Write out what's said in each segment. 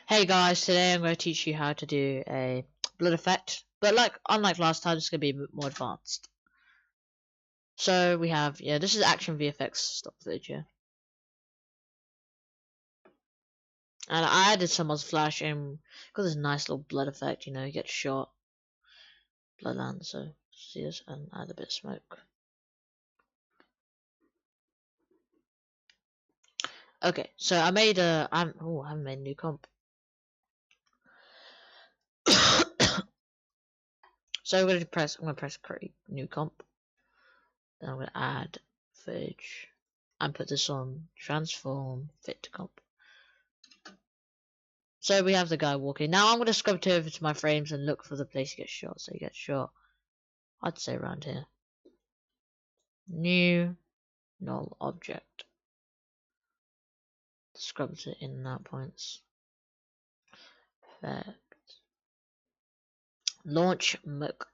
Hey guys, today I'm going to teach you how to do a blood effect, but unlike last time, it's going to be a bit more advanced. So we have, this is Action VFX stock footage, and I added some flash and got this nice little blood effect. You get shot, blood lands. So see this, and add a bit of smoke. Okay, so I made I haven't made a new comp. So I'm gonna press create new comp. Then I'm gonna add footage and put this on transform fit to comp. So we have the guy walking. Now I'm gonna scrub over to my frames and look for the place he gets shot. So he gets shot, I'd say around here. New null object. Scrubs it in and out points. Perfect. Launch Mook.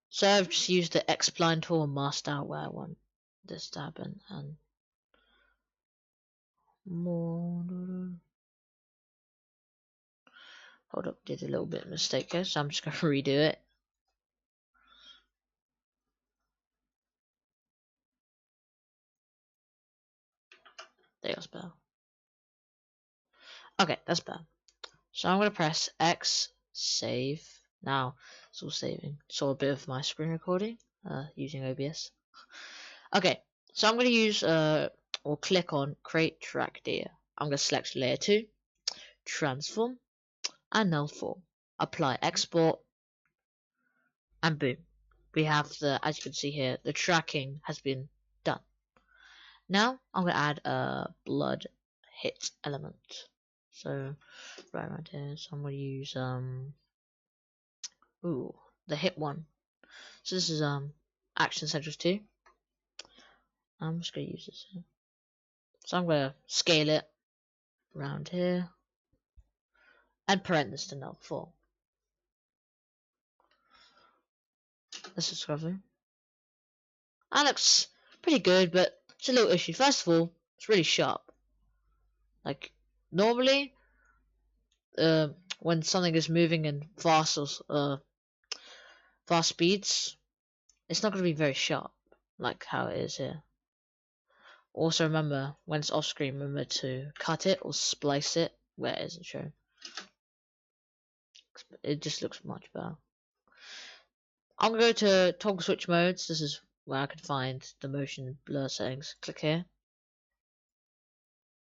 So I've just used the X-Spline tool and masked out where I want this to happen, and more. Hold up, did a little bit of mistake here, so I'm just gonna redo it. That's better. Okay, that's better. So I'm gonna press X, save. Now it's all saving. Saw a bit of my screen recording using OBS. Okay, so I'm gonna use or click on create track data. I'm gonna select layer 2, transform, and null form. Apply export, and boom. We have as you can see here, the tracking has been done. Now I'm gonna add a blood hit element. So right around here, so I'm gonna use the hit one. So this is Action Central 2. I'm just gonna use this here. So I'm gonna scale it around here and parent this to null form. Let's discover. That looks pretty good, but it's a little issue. First of all, it's really sharp. Like normally, when something is moving in fast speeds, it's not going to be very sharp, like how it is here. Also remember, when it's off screen, remember to cut it or splice it where it isn't shown. It just looks much better. I'm going to go to toggle switch modes. This is where I can find the motion blur settings. Click here.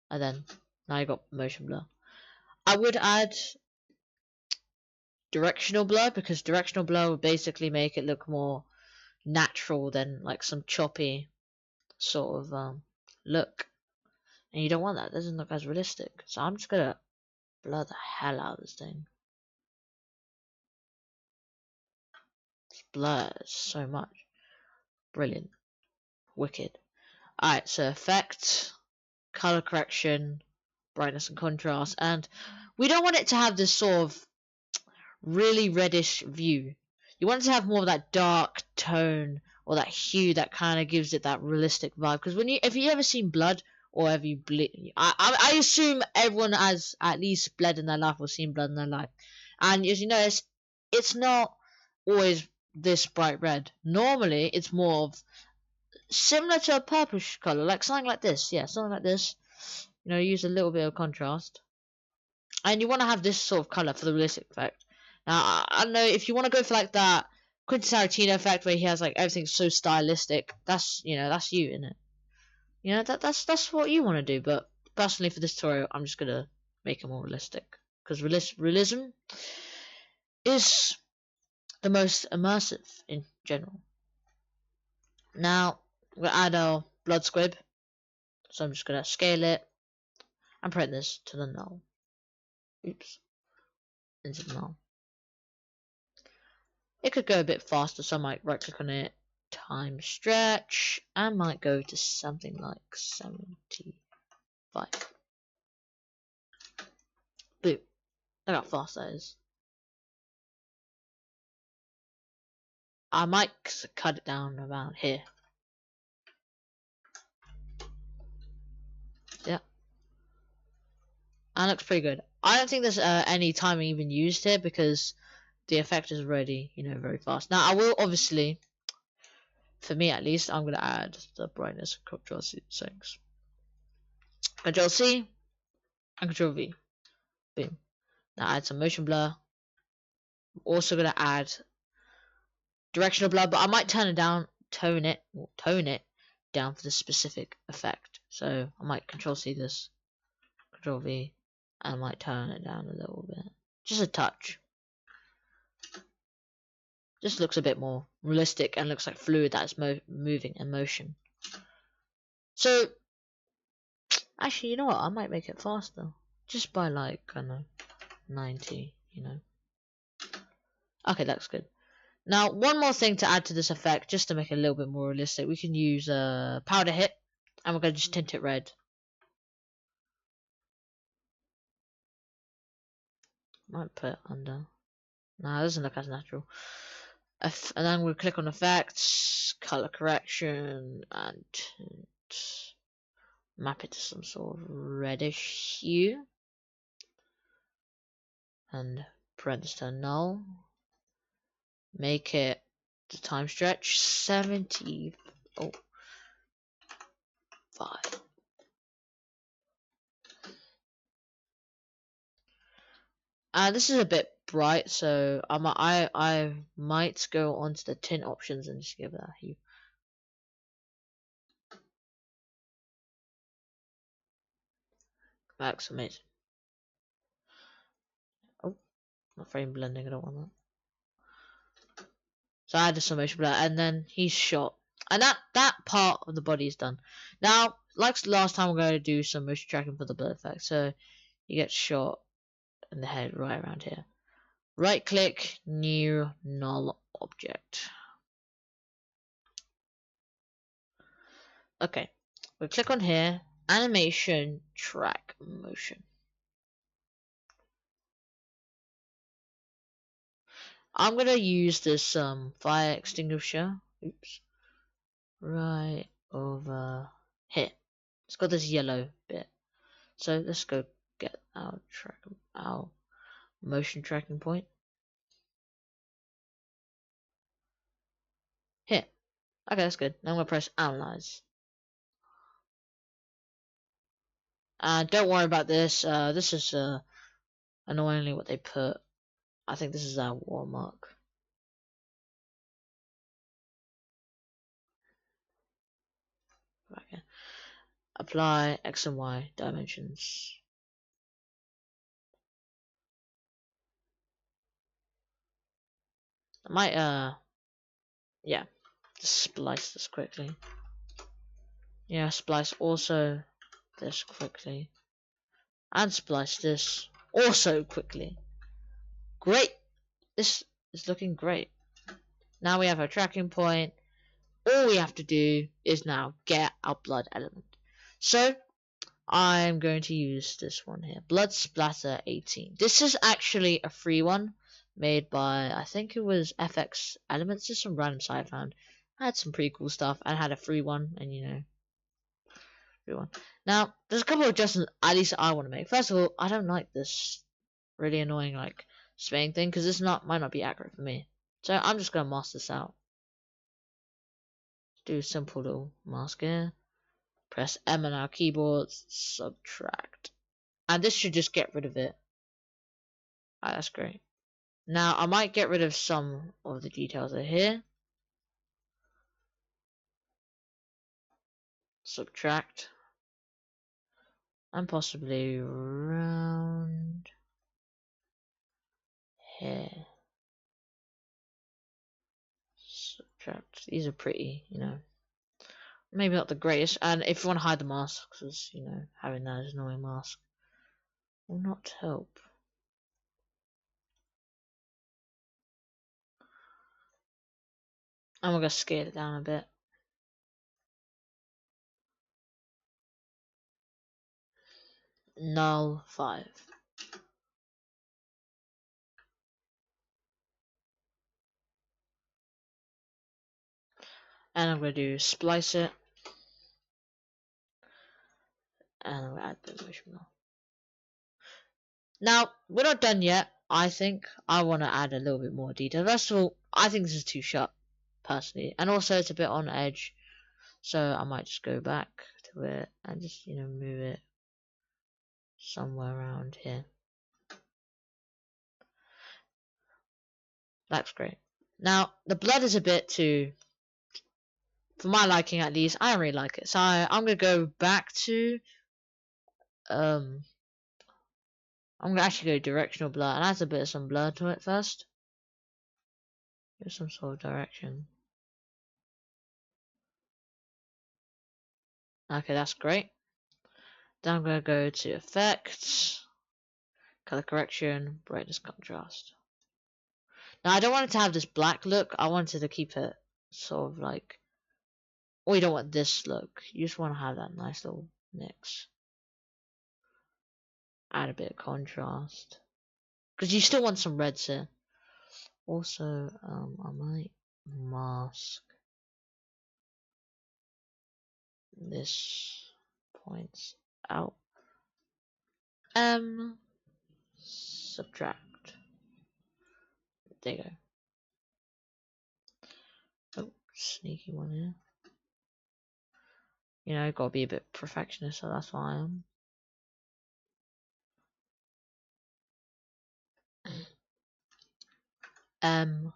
And then, now you got motion blur. I would add directional blur, because directional blur would basically make it look more natural than like some choppy sort of look. And you don't want that. It doesn't look as realistic. So I'm just gonna blur the hell out of this thing. It's blurred so much. Brilliant. Wicked. Alright, so effect, color correction, brightness and contrast, and we don't want it to have this sort of really reddish view. You want it to have more of that dark tone or that hue that kind of gives it that realistic vibe. Because if you ever seen blood or have you bleed, I assume everyone has at least bled in their life or seen blood in their life. And as you notice, it's not always this bright red. Normally, it's more of similar to a purplish color, like something like this. Yeah, something like this. Use a little bit of contrast. And you want to have this sort of color for the realistic effect. Now, I don't know if you want to go for like that Quentin Tarantino effect where he has like everything so stylistic. That's that's you, isn't it? That's what you want to do. But personally, for this tutorial, I'm just gonna make it more realistic because realism is the most immersive in general. Now we'll add our blood squib, so I'm just gonna scale it and print this to the null. Oops, into the null. It could go a bit faster, so I might right click on it, time stretch, and might go to something like 75. Boom. Look how fast that is. I might cut it down around here. Yeah. That looks pretty good. I don't think there's any time even used here because the effect is already, very fast. Now I will obviously, for me at least, I'm gonna add the brightness and Control C settings. Control C and Control V. Boom. Now add some motion blur. I'm also gonna add directional blur, but I might tone it down for the specific effect. So I might Control C this, Control V, and I might turn it down a little bit, just a touch. Just looks a bit more realistic and looks like fluid that's moving in motion. So, actually, you know what? I might make it faster. Just by like, I don't know, 90, Okay, that's good. Now, one more thing to add to this effect, just to make it a little bit more realistic, we can use powder hit, and we're going to just tint it red. Might put it under. Nah, it doesn't look as natural. And then we'll click on effects, color correction, and map it to some sort of reddish hue. And parenthesis to null. Make it the time stretch 75. This is a bit bright, so I might go onto the tint options and just give that a hue. That's amazing. Oh, not frame blending, I don't want that. So I added some motion blur, and then he's shot. And that part of the body is done. Now, like last time, we're going to do some motion tracking for the blur effect. So he gets shot in the head right around here. Right click, new null object. Okay, we'll click on here, animation, track, motion. I'm gonna use this fire extinguisher. Oops. Right over here. It's got this yellow bit. So let's go get our motion tracking point. Here. Okay, that's good. Now I'm gonna press analyze. Don't worry about this. This is annoyingly what they put. I think this is our watermark. Okay. Apply X and Y dimensions. I might yeah, just splice this quickly. Yeah, splice also this quickly. And splice this also quickly. Great! This is looking great. Now we have our tracking point. All we have to do is now get our blood element. So I'm going to use this one here. Blood Splatter 18. This is actually a free one made by, I think it was FX Elements, just some random site I found. I had some pretty cool stuff and had a free one, and free one. Now, there's a couple of adjustments at least I want to make. First of all, I don't like this really annoying like spraying thing because this might not be accurate for me. So I'm just gonna mask this out. Do a simple little mask here. Press M on our keyboard, subtract. And this should just get rid of it. Alright, that's great. Now I might get rid of some of the details over here. Subtract. And possibly around here. Subtract. These are pretty, maybe not the greatest. And if you want to hide the mask, because, having that as annoying mask will not help. I'm gonna scale it down a bit. Null 5. And I'm going to do splice it. And I'm going to add the motion blur. Now, we're not done yet. I think I want to add a little bit more detail. First of all, I think this is too sharp, personally. And also, it's a bit on edge. So I might just go back to it and just, move it somewhere around here. That's great. Now, the blood is a bit too, for my liking at least, I don't really like it. So I'm going to go back to, I'm going to actually go directional blur and add a bit of some blur to it first. Give some sort of direction. Okay, that's great. Then I'm going to go to effects, color correction, brightness contrast. Now I don't want it to have this black look. I wanted to keep it sort of like, or you don't want this look. You just want to have that nice little mix. Add a bit of contrast. Because you still want some reds here. Also, I might mask this points out. Subtract. There you go. Oh, sneaky one here. Gotta be a bit perfectionist, so that's why I am.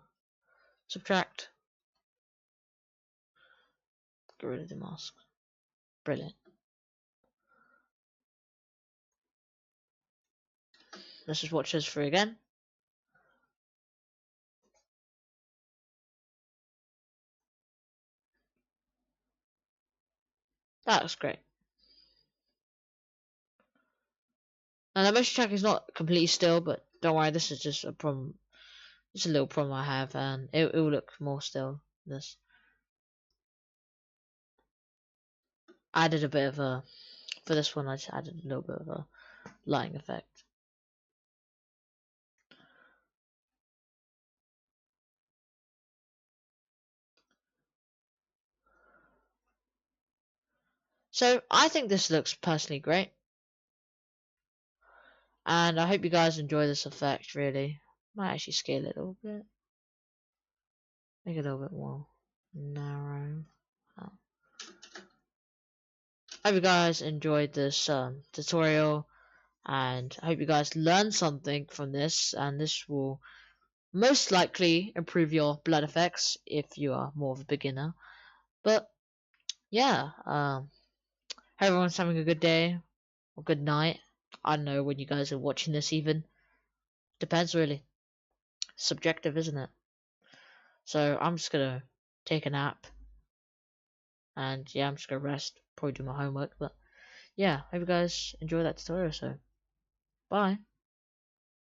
Subtract. Get rid of the mask. Brilliant. Let's just watch this through again. That looks great. Now the motion track is not completely still, but don't worry, this is just a problem. It's a little problem I have, and it will look more still. This I added a bit of a, for this one I just added a little bit of a lighting effect. So I think this looks personally great, and I hope you guys enjoy this effect. Really, might actually scale it a little bit, make it a little bit more narrow. Oh. Hope you guys enjoyed this tutorial, and I hope you guys learned something from this, and this will most likely improve your blood effects if you are more of a beginner. But yeah, hope everyone's having a good day or good night. I don't know when you guys are watching this, even depends really. Subjective, isn't it? So I'm just gonna take a nap, and yeah, I'm just gonna rest, probably do my homework. But yeah, hope you guys enjoy that tutorial. So bye.